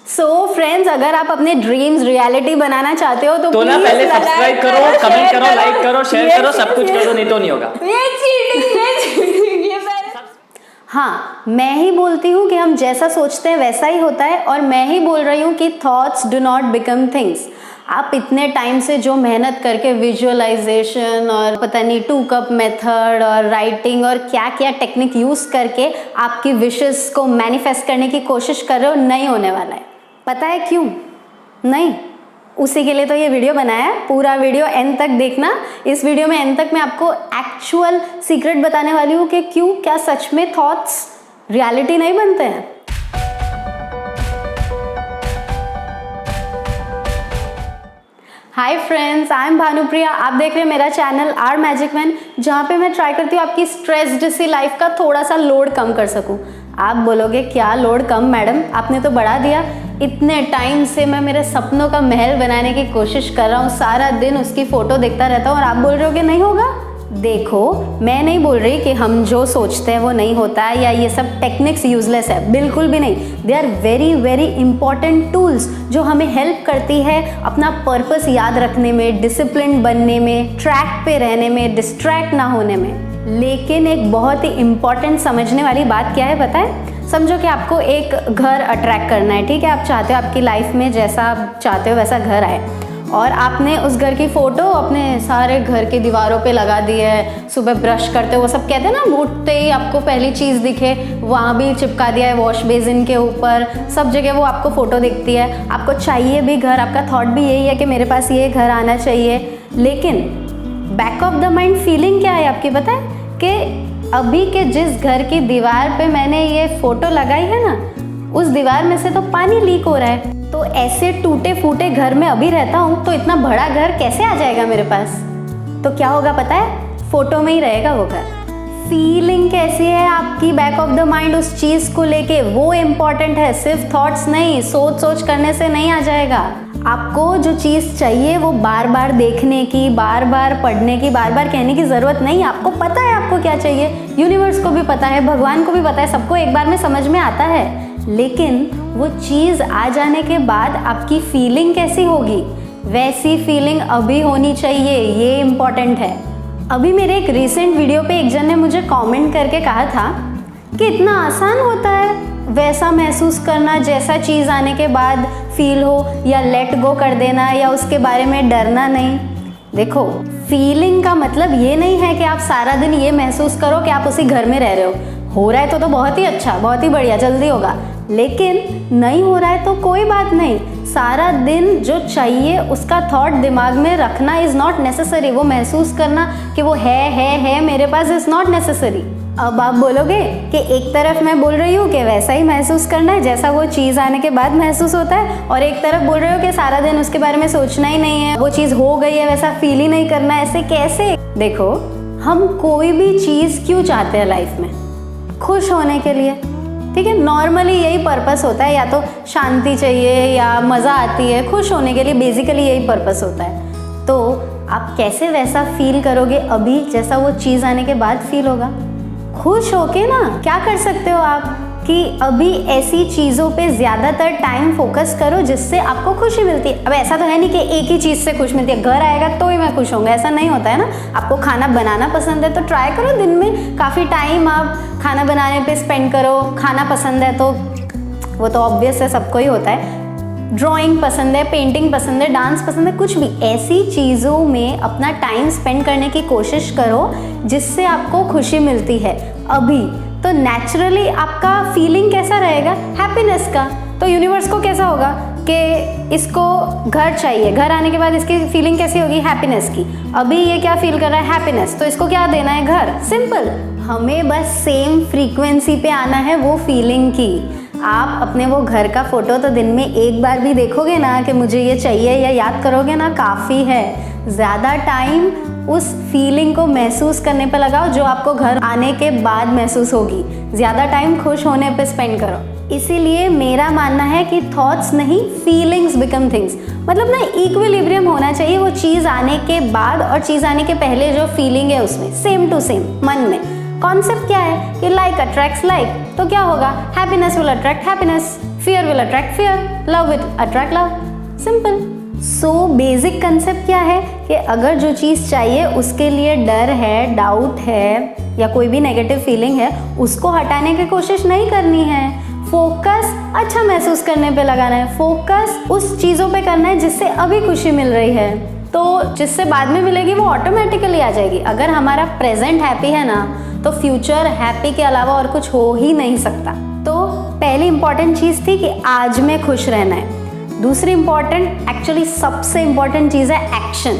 So friends, अगर आप अपने ड्रीम्स रियलिटी बनाना चाहते हो तो ना पहले सब्सक्राइब करो, कमेंट करो, लाइक करो, शेयर करो, सब कुछ करो, नहीं तो नहीं होगा। हाँ, मैं ही बोलती हूँ कि हम जैसा सोचते हैं वैसा ही होता है, और मैं ही बोल रही हूँ कि thoughts do not become things. आप इतने टाइम से जो मेहनत करके विजुअलाइजेशन और पता नहीं 2 कप मेथड और राइटिंग और क्या क्या टेक्निक यूज़ करके आपकी विशेस को मैनिफेस्ट करने की कोशिश कर रहे हो, नहीं होने वाला है। पता है क्यों नहीं? उसी के लिए तो ये वीडियो बनाया है। पूरा वीडियो एंड तक देखना। इस वीडियो में एंड तक मैं आपको एक्चुअल सीक्रेट बताने वाली हूँ कि क्यों, क्या सच में थॉट्स रियलिटी नहीं बनते हैं। Hi friends, I am Bhanupriya. आप देख रहे हैं मेरा चैनल आर मैजिक मैन, जहाँ पे मैं ट्राई करती हूँ आपकी स्ट्रेस्ड सी लाइफ का थोड़ा सा लोड कम कर सकूँ। आप बोलोगे क्या लोड कम मैडम, आपने तो बढ़ा दिया। इतने टाइम से मैं मेरे सपनों का महल बनाने की कोशिश कर रहा हूँ, सारा दिन उसकी फ़ोटो देखता रहता हूँ, और आप बोल रहे हो कि नहीं होगा। देखो, मैं नहीं बोल रही कि हम जो सोचते हैं वो नहीं होता है या ये सब टेक्निक्स यूजलेस है, बिल्कुल भी नहीं। They are very very important tools जो हमें हेल्प करती है अपना पर्पस याद रखने में, डिसिप्लिन बनने में, ट्रैक पे रहने में, डिस्ट्रैक्ट ना होने में। लेकिन एक बहुत ही इंपॉर्टेंट समझने वाली बात क्या है पता है? समझो कि आपको एक घर अट्रैक्ट करना है, ठीक है? आप चाहते हो आपकी लाइफ में जैसा आप चाहते हो वैसा घर आए, और आपने उस घर की फ़ोटो अपने सारे घर की दीवारों पे लगा दी है। सुबह ब्रश करते वो सब कहते हैं ना, उठते ही आपको पहली चीज़ दिखे वहाँ भी चिपका दिया है, वॉश बेसिन के ऊपर, सब जगह वो आपको फ़ोटो दिखती है। आपको चाहिए भी घर, आपका थॉट भी यही है कि मेरे पास ये घर आना चाहिए। लेकिन back of the mind feeling क्या है आपकी पता है? कि अभी के जिस घर की दीवार पे मैंने ये फ़ोटो लगाई है ना, उस दीवार में से तो पानी लीक हो रहा है। तो ऐसे टूटे फूटे घर में अभी रहता हूँ, तो इतना बड़ा घर कैसे आ जाएगा मेरे पास? तो क्या होगा पता है? फोटो में ही रहेगा वो घर। फीलिंग कैसी है आपकी बैक ऑफ द माइंड उस चीज़ को लेके, वो इम्पॉर्टेंट है, सिर्फ थॉट्स नहीं। सोच सोच करने से नहीं आ जाएगा। आपको जो चीज़ चाहिए वो बार बार देखने की, बार बार पढ़ने की, बार बार कहने की ज़रूरत नहीं। आपको पता है आपको क्या चाहिए, यूनिवर्स को भी पता है, भगवान को भी पता है, सबको एक बार में समझ में आता है। लेकिन वो चीज़ आ जाने के बाद आपकी फीलिंग कैसी होगी, वैसी फीलिंग अभी होनी चाहिए, ये इम्पॉर्टेंट है। अभी मेरे एक रीसेंट वीडियो पे एक जन ने मुझे कमेंट करके कहा था कि इतना आसान होता है वैसा महसूस करना जैसा चीज़ आने के बाद फील हो, या लेट गो कर देना, या उसके बारे में डरना नहीं। देखो, फीलिंग का मतलब ये नहीं है कि आप सारा दिन ये महसूस करो कि आप उसी घर में रह रहे हो रहा है तो बहुत ही अच्छा, बहुत ही बढ़िया, जल्दी होगा। लेकिन नहीं हो रहा है तो कोई बात नहीं। सारा दिन जो चाहिए उसका थॉट दिमाग में रखना इज़ नॉट नेसेसरी। वो महसूस करना कि वो है मेरे पास इज़ नॉट नेसेसरी। अब आप बोलोगे कि एक तरफ मैं बोल रही हूँ कि वैसा ही महसूस करना है जैसा वो चीज़ आने के बाद महसूस होता है, और एक तरफ बोल रहे हो कि सारा दिन उसके बारे में सोचना ही नहीं है, वो चीज़ हो गई है वैसा फील ही नहीं करना है। ऐसे कैसे? देखो, हम कोई भी चीज़ क्यों चाहते हैं लाइफ में? खुश होने के लिए, ठीक है? नॉर्मली यही पर्पस होता है, या तो शांति चाहिए या मज़ा आती है, खुश होने के लिए बेसिकली यही पर्पस होता है। तो आप कैसे वैसा फील करोगे अभी जैसा वो चीज़ आने के बाद फील होगा? खुश होके ना क्या कर सकते हो आप कि अभी ऐसी चीज़ों पे ज़्यादातर टाइम फोकस करो जिससे आपको खुशी मिलती है। अब ऐसा तो है नहीं कि एक ही चीज़ से खुश मिलती है, घर आएगा तो ही मैं खुश होंगे, ऐसा नहीं होता है ना। आपको खाना बनाना पसंद है तो ट्राई करो दिन में काफ़ी टाइम आप खाना बनाने पे स्पेंड करो। खाना पसंद है तो वो तो ऑब्वियस है, सबको ही होता है। ड्राइंग पसंद है, पेंटिंग पसंद है, डांस पसंद है, कुछ भी ऐसी चीज़ों में अपना टाइम स्पेंड करने की कोशिश करो जिससे आपको खुशी मिलती है अभी। तो नेचुरली आपका फीलिंग कैसा रहेगा? हैप्पीनेस का। तो यूनिवर्स को कैसा होगा कि इसको घर चाहिए, घर आने के बाद इसकी फीलिंग कैसी होगी? हैप्पीनेस की। अभी ये क्या फील कर रहा है? हैप्पीनेस। तो इसको क्या देना है? घर। सिंपल। हमें बस सेम फ्रीक्वेंसी पे आना है वो फीलिंग की। आप अपने वो घर का फ़ोटो तो दिन में एक बार भी देखोगे ना कि मुझे ये चाहिए, या याद करोगे ना, काफ़ी है। ज़्यादा टाइम उस फीलिंग को महसूस करने पे लगाओ जो आपको घर आने के बाद महसूस होगी। ज़्यादा टाइम खुश होने पे स्पेंड करो। इसीलिए मेरा मानना है कि थॉट्स नहीं, फीलिंग्स बिकम थिंग्स। मतलब ना इक्विलिब्रियम होना चाहिए वो चीज़ आने के बाद और चीज़ आने के पहले जो फीलिंग है उसमें, सेम टू सेम मन में। कॉन्सेप्ट क्या है कि लाइक अट्रैक्ट्स लाइक, तो क्या होगा? Happiness will attract happiness, fear will attract fear, love will attract love, simple. So basic concept क्या है कि अगर जो चीज़ चाहिए उसके लिए डर है, डाउट है या कोई भी नेगेटिव फीलिंग है, उसको हटाने की कोशिश नहीं करनी है। फोकस अच्छा महसूस करने पे लगाना है, फोकस उस चीज़ों पे करना है जिससे अभी खुशी मिल रही है, तो जिससे बाद में मिलेगी वो ऑटोमेटिकली आ जाएगी। अगर हमारा प्रेजेंट हैप्पी है ना, तो फ्यूचर हैप्पी के अलावा और कुछ हो ही नहीं सकता। तो पहली इंपॉर्टेंट चीज़ थी कि आज में खुश रहना है। दूसरी इंपॉर्टेंट, एक्चुअली सबसे इंपॉर्टेंट चीज़ है एक्शन।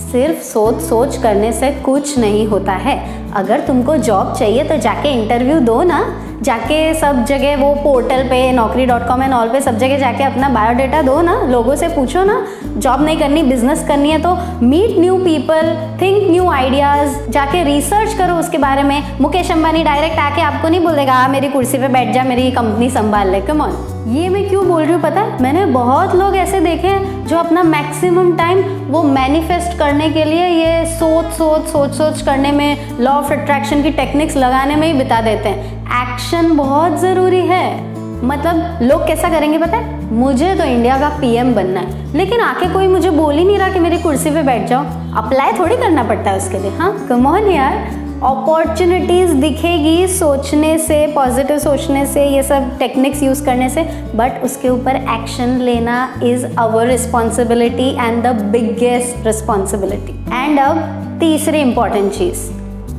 सिर्फ सोच सोच करने से कुछ नहीं होता है। अगर तुमको जॉब चाहिए तो जाके इंटरव्यू दो ना, जाके सब जगह वो पोर्टल पे naukri.com एंड ऑल पे सब जगह जाके अपना बायोडाटा दो ना, लोगों से पूछो ना। जॉब नहीं करनी, बिजनेस करनी है तो meet new people, think new ideas, जाके रिसर्च करो उसके बारे में। मुकेश अंबानी डायरेक्ट आके आपको नहीं बोल देगा मेरी कुर्सी पे बैठ जा, मेरी कंपनी संभाल ले। कम ऑन, ये मैं क्यों बोल रही हूँ पता है? मैंने बहुत लोग ऐसे देखे हैं जो अपना मैक्सिमम टाइम वो मैनिफेस्ट करने के लिए ये सोच करने में, लॉ ऑफ अट्रैक्शन की टेक्निक्स लगाने में ही बिता देते हैं। एक्शन बहुत ज़रूरी है। मतलब लोग कैसा करेंगे पता है? मुझे तो इंडिया का पीएम बनना है, लेकिन आके कोई मुझे बोल ही नहीं रहा कि मेरी कुर्सी पे बैठ जाओ। अप्लाई थोड़ी करना पड़ता है उसके लिए। हाँ, कम ऑन यार, अपॉर्चुनिटीज़ दिखेगी सोचने से, पॉजिटिव सोचने से, ये सब टेक्निक्स यूज़ करने से, बट उसके ऊपर एक्शन लेना is our responsibility and the biggest responsibility. And अब तीसरी इंपॉर्टेंट चीज़,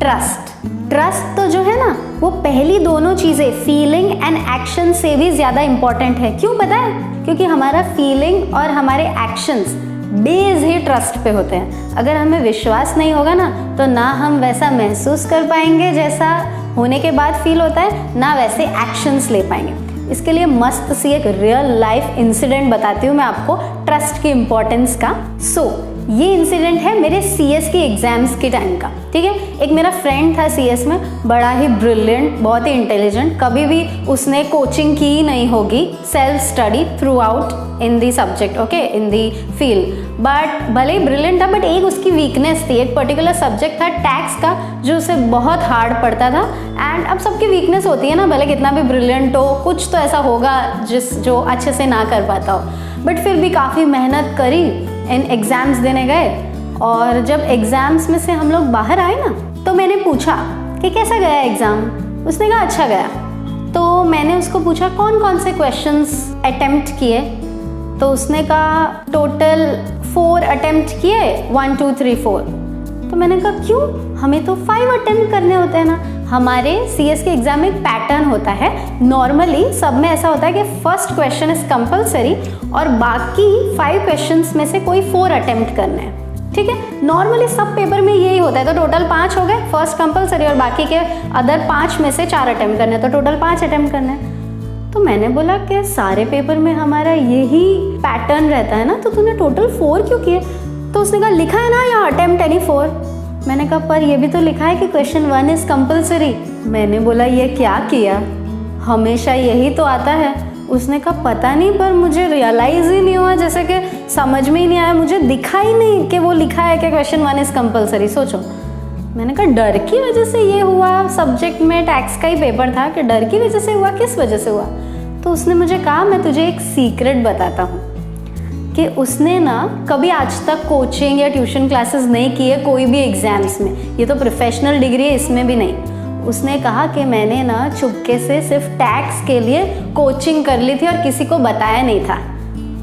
ट्रस्ट। ट्रस्ट तो जो है ना, वो पहली दोनों चीज़ें फीलिंग एंड एक्शन से भी ज़्यादा इंपॉर्टेंट है। क्यों पता है? क्योंकि हमारा फीलिंग और हमारे एक्शंस बेस ही ट्रस्ट पे होते हैं। अगर हमें विश्वास नहीं होगा ना, तो ना हम वैसा महसूस कर पाएंगे जैसा होने के बाद फील होता है, ना वैसे एक्शंस ले पाएंगे। इसके लिए मस्त सी एक रियल लाइफ इंसिडेंट बताती हूँ मैं आपको ट्रस्ट की इम्पोर्टेंस का। ये इंसिडेंट है मेरे सीएस के एग्जाम्स के टाइम का। ठीक है, एक मेरा फ्रेंड था सीएस में, बड़ा ही ब्रिलियंट, बहुत ही इंटेलिजेंट, कभी भी उसने कोचिंग की नहीं होगी, self study through out in the subject, okay, in the field. But भले ही ब्रिलियंट था, बट एक उसकी वीकनेस थी, एक पर्टिकुलर सब्जेक्ट था टैक्स का जो उसे बहुत हार्ड पड़ता था। एंड अब सबकी वीकनेस होती है ना, भले कितना भी ब्रिलियंट हो, कुछ तो ऐसा होगा जो अच्छे से ना कर पाता हो। बट फिर भी काफ़ी मेहनत करी, इन एग्ज़ाम्स देने गए, और जब एग्ज़ाम्स में से हम लोग बाहर आए ना, तो मैंने पूछा कि कैसा गया एग्ज़ाम। उसने कहा अच्छा गया। तो मैंने उसको पूछा कौन कौन से क्वेश्चंस अटेम्प्ट किए, तो उसने कहा टोटल 4 अटेम्प्ट किए, 1 2 3 4। तो मैंने कहा क्यों, हमें तो 5 अटेम्प्ट करने होते हैं ना। हमारे सीएस के एग्जाम में एक पैटर्न होता है, नॉर्मली सब में ऐसा होता है कि फर्स्ट क्वेश्चन इज कंपलसरी और बाकी 5 क्वेश्चंस में से कोई 4 अटेम्प्ट करना है। ठीक है, नॉर्मली सब पेपर में यही होता है। तो टोटल 5 हो गए, फर्स्ट कंपलसरी और बाकी के अदर 5 में से 4 अटेम्प्ट करने हैं, तो टोटल 5 अटेम्प्ट करना है। तो मैंने बोला कि सारे पेपर में हमारा यही पैटर्न रहता है ना, तो तूने टोटल 4 क्यों किए? तो उसने कहा लिखा है ना यहाँ अटेम्प्ट एनी 4। मैंने कहा पर ये भी तो लिखा है कि क्वेश्चन 1 इज़ कंपलसरी। मैंने बोला ये क्या किया, हमेशा यही तो आता है। उसने कहा पता नहीं, पर मुझे रियलाइज़ ही नहीं हुआ, जैसे कि समझ में ही नहीं आया, मुझे दिखा ही नहीं कि वो लिखा है कि क्वेश्चन 1 इज़ कंपलसरी। सोचो, मैंने कहा डर की वजह से ये हुआ, सब्जेक्ट में टैक्स का ही पेपर था, कि डर की वजह से हुआ, किस वजह से हुआ? तो उसने मुझे कहा मैं तुझे एक सीक्रेट बताता हूँ, कि उसने ना कभी आज तक कोचिंग या ट्यूशन क्लासेस नहीं की है कोई भी एग्ज़ाम्स में, ये तो प्रोफेशनल डिग्री है, इसमें भी नहीं। उसने कहा कि मैंने ना चुपके से सिर्फ टैक्स के लिए कोचिंग कर ली थी और किसी को बताया नहीं था।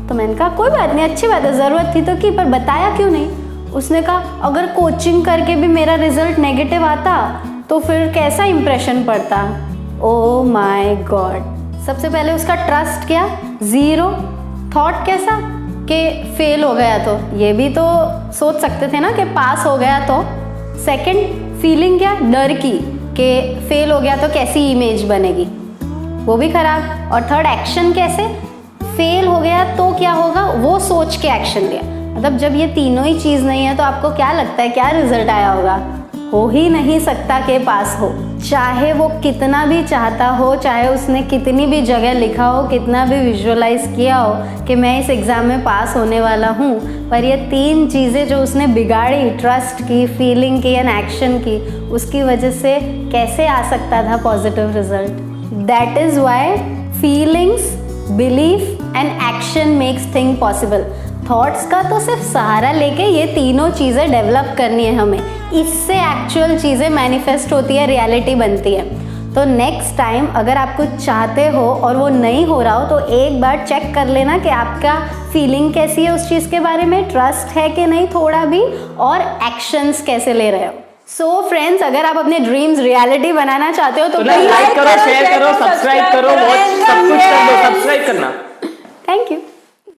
तो मैंने कहा कोई बात नहीं, अच्छी बात है, ज़रूरत थी तो की, पर बताया क्यों नहीं? उसने कहा अगर कोचिंग करके भी मेरा रिजल्ट नेगेटिव आता तो फिर कैसा इंप्रेशन पड़ता। ओह माय गॉड, सबसे पहले उसका ट्रस्ट क्या, 0। थॉट कैसा कि फेल हो गया, तो ये भी तो सोच सकते थे ना कि पास हो गया तो। सेकंड फीलिंग क्या, डर की, कि फेल हो गया तो कैसी इमेज बनेगी, वो भी खराब। और थर्ड एक्शन कैसे, फेल हो गया तो क्या होगा, वो सोच के एक्शन लिया। मतलब जब ये तीनों ही चीज़ नहीं है तो आपको क्या लगता है क्या रिजल्ट आया होगा? हो ही नहीं सकता कि पास हो, चाहे वो कितना भी चाहता हो, चाहे उसने कितनी भी जगह लिखा हो, कितना भी विजुअलाइज किया हो कि मैं इस एग्ज़ाम में पास होने वाला हूँ, पर ये 3 चीज़ें जो उसने बिगाड़ी, ट्रस्ट की, फीलिंग की एंड एक्शन की, उसकी वजह से कैसे आ सकता था positive result? That is why feelings belief and action makes thing possible. Thoughts का तो सिर्फ सहारा लेके ये तीनों चीज़ें डेवलप करनी है हमें, इससे एक्चुअल चीज़ें मैनिफेस्ट होती है, रियलिटी बनती है। तो नेक्स्ट टाइम अगर आप कुछ चाहते हो और वो नहीं हो रहा हो तो एक बार चेक कर लेना कि आपका फीलिंग कैसी है उस चीज़ के बारे में, ट्रस्ट है कि नहीं थोड़ा भी, और एक्शंस कैसे ले रहे हो। सो फ्रेंड्स, अगर आप अपने ड्रीम्स रियलिटी बनाना चाहते हो तो लाइक करो, शेयर करो, सब्सक्राइब करो, वॉच सब कुछ कर दो, सब्सक्राइब करना। Thank you.